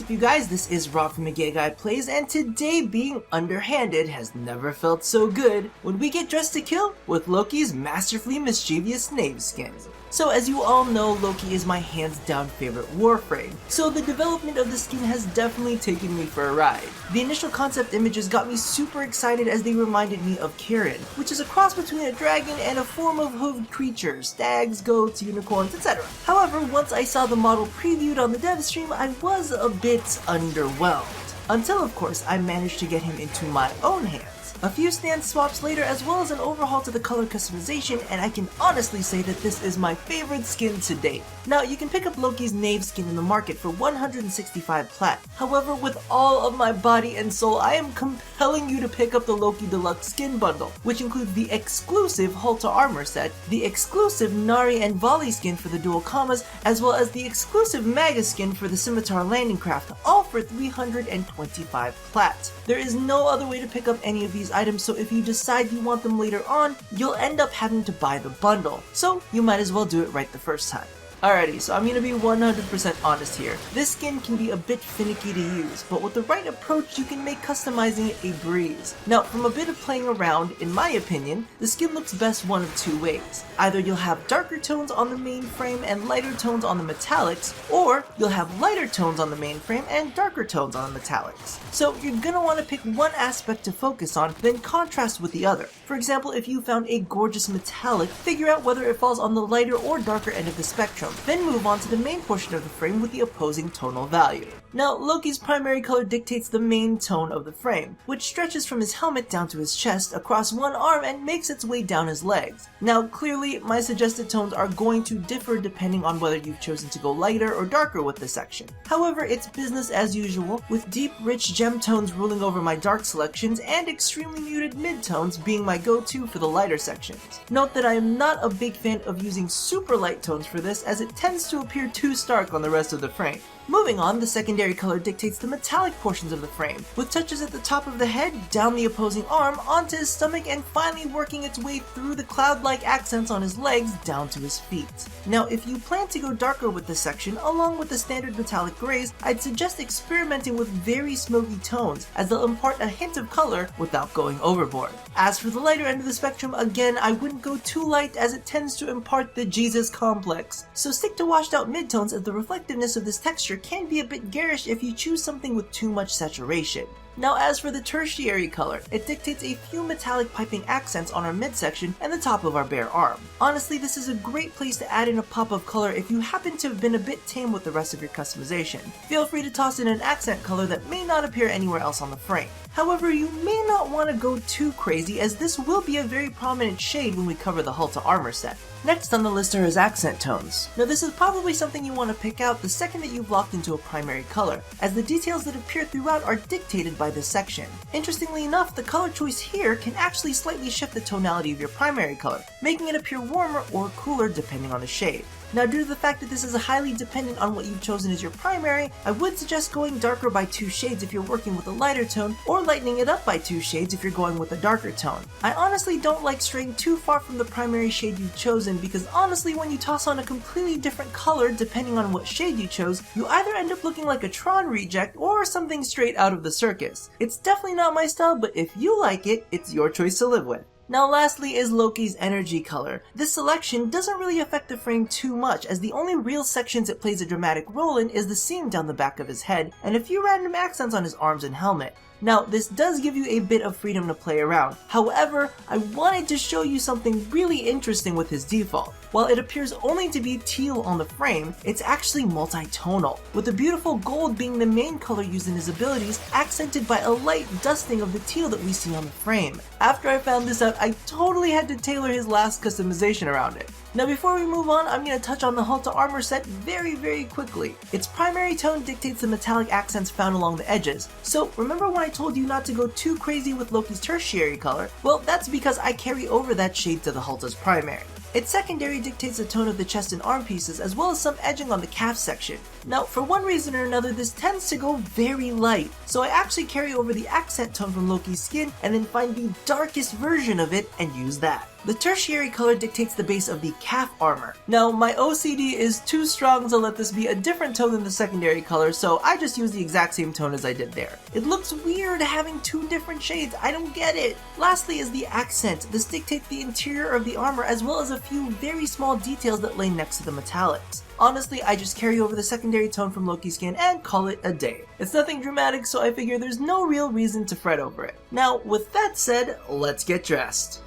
up, you guys? This is Rob from NoDeWiHoE, and today being underhanded has never felt so good when we get dressed to kill with Loki's masterfully mischievous Knave skin. So as you all know, Loki is my hands down favorite Warframe, so the development of the skin has definitely taken me for a ride. The initial concept images got me super excited as they reminded me of Kieran, which is a cross between a dragon and a form of hooved creature, stags, goats, unicorns, etc. However, once I saw the model previewed on the dev stream, I was a bit underwhelmed. Until of course I managed to get him into my own hands. A few stance swaps later, as well as an overhaul to the color customization, and I can honestly say that this is my favorite skin to date. Now, you can pick up Loki's Knave skin in the market for 165 plat. However, with all of my body and soul, I am compelling you to pick up the Loki Deluxe Skin Bundle, which includes the exclusive Halta armor set, the exclusive Nari and Volley skin for the dual commas, as well as the exclusive Maga skin for the Scimitar landing craft, all for 325 plat. There is no other way to pick up any of these items, so if you decide you want them later on, you'll end up having to buy the bundle. So you might as well do it right the first time. Alrighty, so I'm going to be 100% honest here. This skin can be a bit finicky to use, but with the right approach you can make customizing it a breeze. Now, from a bit of playing around, in my opinion, the skin looks best one of two ways. Either you'll have darker tones on the main frame and lighter tones on the metallics, or you'll have lighter tones on the main frame and darker tones on the metallics. So you're going to want to pick one aspect to focus on, then contrast with the other. For example, if you found a gorgeous metallic, figure out whether it falls on the lighter or darker end of the spectrum. Then move on to the main portion of the frame with the opposing tonal value. Now, Loki's primary color dictates the main tone of the frame, which stretches from his helmet down to his chest, across one arm, and makes its way down his legs. Now, clearly, my suggested tones are going to differ depending on whether you've chosen to go lighter or darker with this section. However, it's business as usual, with deep, rich gem tones ruling over my dark selections, and extremely muted mid-tones being my go-to for the lighter sections. Note that I am not a big fan of using super light tones for this, as it tends to appear too stark on the rest of the frame. Moving on, the secondary color dictates the metallic portions of the frame, with touches at the top of the head, down the opposing arm, onto his stomach, and finally working its way through the cloud-like accents on his legs down to his feet. Now, if you plan to go darker with this section, along with the standard metallic grays, I'd suggest experimenting with very smoky tones, as they'll impart a hint of color without going overboard. As for the lighter end of the spectrum, again, I wouldn't go too light as it tends to impart the Jesus complex. So stick to washed out midtones, as the reflectiveness of this texture can be a bit garish if you choose something with too much saturation. Now, as for the tertiary color, it dictates a few metallic piping accents on our midsection and the top of our bare arm. Honestly, this is a great place to add in a pop of color if you happen to have been a bit tame with the rest of your customization. Feel free to toss in an accent color that may not appear anywhere else on the frame. However, you may not want to go too crazy, as this will be a very prominent shade when we cover the Halta armor set. Next on the list are his accent tones. Now, this is probably something you want to pick out the second that you've locked into a primary color, as the details that appear throughout are dictated by this section. Interestingly enough, the color choice here can actually slightly shift the tonality of your primary color, making it appear warmer or cooler depending on the shade. Now, due to the fact that this is highly dependent on what you've chosen as your primary, I would suggest going darker by 2 shades if you're working with a lighter tone, or lightening it up by 2 shades if you're going with a darker tone. I honestly don't like straying too far from the primary shade you've chosen, because honestly, when you toss on a completely different color depending on what shade you chose, you either end up looking like a Tron reject or something straight out of the circus. It's definitely not my style, but if you like it, it's your choice to live with. Now, lastly is Loki's energy color. This selection doesn't really affect the frame too much, as the only real sections it plays a dramatic role in is the seam down the back of his head and a few random accents on his arms and helmet. Now, this does give you a bit of freedom to play around. However, I wanted to show you something really interesting with his default. While it appears only to be teal on the frame, it's actually multi-tonal, with the beautiful gold being the main color used in his abilities, accented by a light dusting of the teal that we see on the frame. After I found this out, I totally had to tailor his last customization around it. Now, before we move on, I'm going to touch on the Halta armor set very quickly. Its primary tone dictates the metallic accents found along the edges. So remember when I told you not to go too crazy with Loki's tertiary color? Well, that's because I carry over that shade to the Halta's primary. Its secondary dictates the tone of the chest and arm pieces, as well as some edging on the calf section. Now, for one reason or another, this tends to go very light, so I actually carry over the accent tone from Loki's skin and then find the darkest version of it and use that. The tertiary color dictates the base of the calf armor. Now, my OCD is too strong to let this be a different tone than the secondary color, so I just use the exact same tone as I did there. It looks weird having two different shades, I don't get it. Lastly is the accent. This dictates the interior of the armor as well as a few very small details that lay next to the metallics. Honestly, I just carry over the secondary tone from Loki's skin and call it a day. It's nothing dramatic, so I figure there's no real reason to fret over it. Now, with that said, let's get dressed.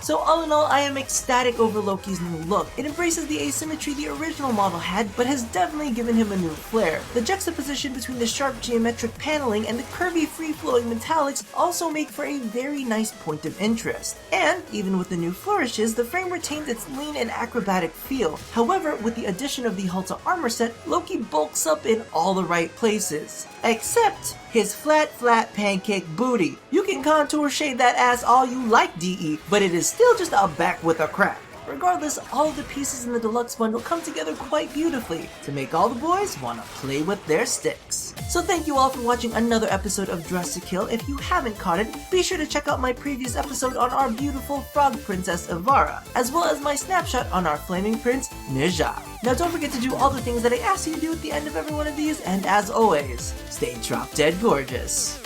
So all in all, I am ecstatic over Loki's new look. It embraces the asymmetry the original model had, but has definitely given him a new flair. The juxtaposition between the sharp geometric paneling and the curvy free-flowing metallics also make for a very nice point of interest. And, even with the new flourishes, the frame retains its lean and acrobatic feel. However, with the addition of the Halta armor set, Loki bulks up in all the right places. Except his flat pancake booty. You can contour shade that ass all you like, DE, but it is still just a back with a crack. Regardless, all of the pieces in the deluxe bundle come together quite beautifully to make all the boys want to play with their sticks. So thank you all for watching another episode of Dress to Kill. If you haven't caught it, be sure to check out my previous episode on our beautiful frog princess Ivara, as well as my snapshot on our flaming prince Nija. Now don't forget to do all the things that I ask you to do at the end of every one of these, and as always, stay drop dead gorgeous.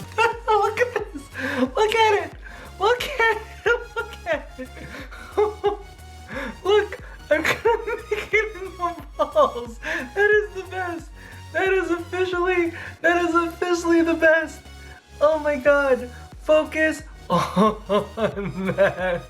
Look at this! Look at it! Look at it! Look at it! Look! I'm gonna make it in my balls! That is the best! That is officially the best! Oh my god! Focus on that!